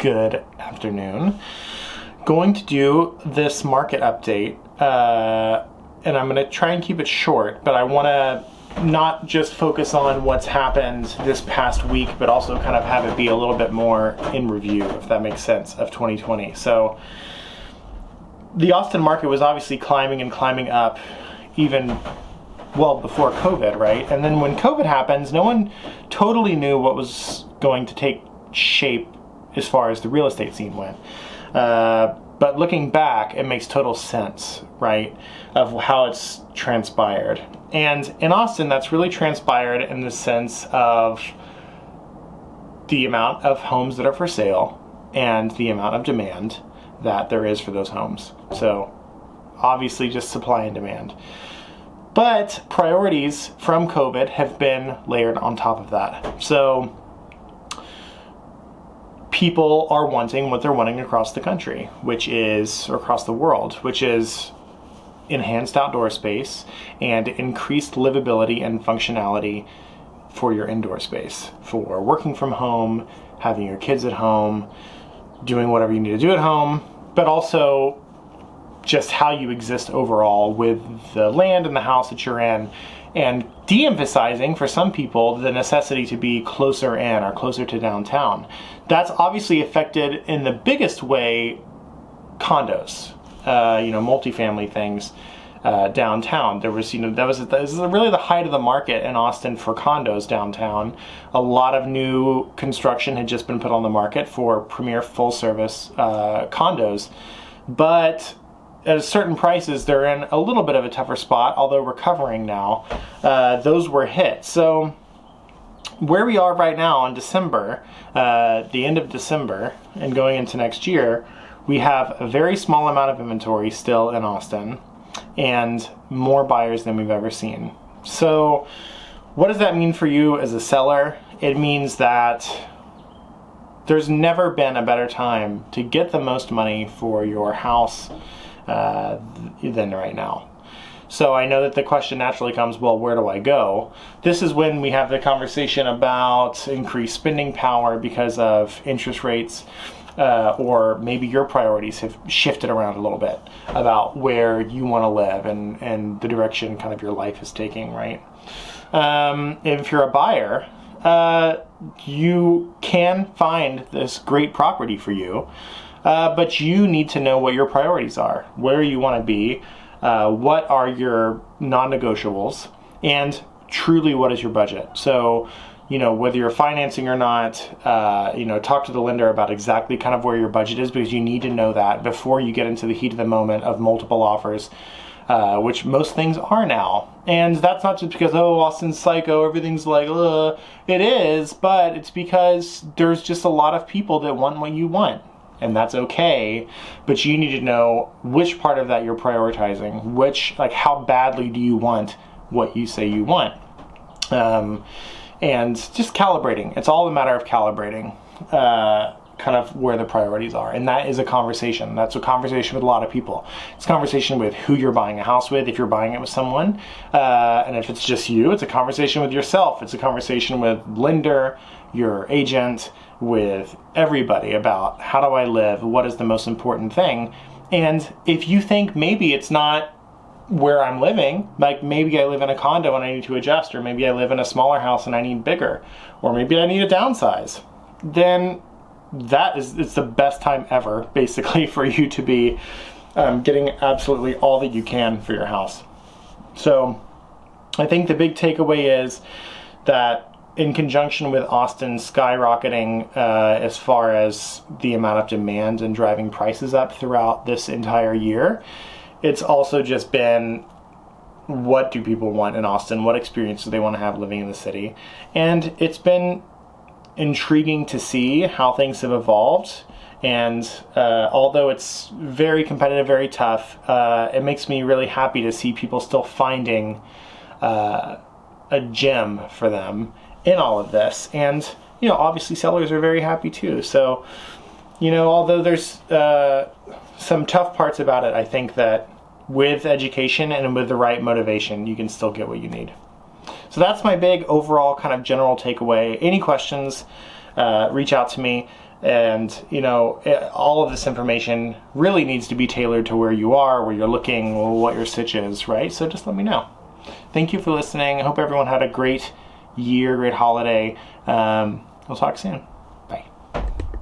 Good afternoon. Going to do this market update, and I'm going to try and keep it short, but I want to not just focus on what's happened this past week, but also kind of have it be a little bit more in review, if that makes sense, of 2020. So the Austin market was obviously climbing and climbing up even well before COVID, right? And then when COVID happens, no one totally knew what was going to take shape as far as the real estate scene went. But looking back, it makes total sense, right, of how it's transpired. And in Austin, that's really transpired in the sense of the amount of homes that are for sale and the amount of demand that there is for those homes. So obviously just supply and demand. But priorities from COVID have been layered on top of that. So people are wanting what they're wanting across the country, or across the world, which is enhanced outdoor space and increased livability and functionality for your indoor space, for working from home, having your kids at home, doing whatever you need to do at home, but also just how you exist overall with the land and the house that you're in, and de-emphasizing for some people the necessity to be closer in or closer to downtown. That's obviously affected in the biggest way condos, multifamily things downtown. This is really the height of the market in Austin for condos downtown. A lot of new construction had just been put on the market for premier full service condos, but at certain prices, they're in a little bit of a tougher spot, although recovering now. Those were hit. So where we are right now in December, the end of December, and going into next year, we have a very small amount of inventory still in Austin and more buyers than we've ever seen. So what does that mean for you as a seller? It means that there's never been a better time to get the most money for your house than right now. So I know that the question naturally comes, well, where do I go? This is when we have the conversation about increased spending power because of interest rates, or maybe your priorities have shifted around a little bit about where you want to live and the direction kind of your life is taking, right? If you're a buyer, you can find this great property for you. But you need to know what your priorities are, where you want to be, what are your non-negotiables, and truly what is your budget. So, whether you're financing or not, talk to the lender about exactly kind of where your budget is, because you need to know that before you get into the heat of the moment of multiple offers, which most things are now. And that's not just because, Austin's psycho, everything's like, it is, but it's because there's just a lot of people that want what you want. And that's okay, but you need to know which part of that you're prioritizing, how badly do you want what you say you want. And just calibrating. It's all a matter of calibrating kind of where the priorities are. And that is a conversation. That's a conversation with a lot of people. It's a conversation with who you're buying a house with, if you're buying it with someone. And if it's just you, it's a conversation with yourself. It's a conversation with lender, your agent, with everybody about how do I live, what is the most important thing. And if you think maybe it's not where I'm living, like maybe I live in a condo and I need to adjust, or maybe I live in a smaller house and I need bigger, or maybe I need to downsize, then it's the best time ever, basically, for you to be getting absolutely all that you can for your house. So I think the big takeaway is that in conjunction with Austin skyrocketing as far as the amount of demand and driving prices up throughout this entire year, it's also just been, what do people want in Austin? What experience do they want to have living in the city? And it's been intriguing to see how things have evolved. And although it's very competitive, very tough, it makes me really happy to see people still finding a gem for them in all of this. And, obviously sellers are very happy too. So, although there's some tough parts about it, I think that with education and with the right motivation, you can still get what you need. So that's my big overall kind of general takeaway. Any questions, reach out to me. And, all of this information really needs to be tailored to where you are, where you're looking, what your stitch is, right? So just let me know. Thank you for listening. I hope everyone had a great year, great holiday. We'll talk soon. Bye.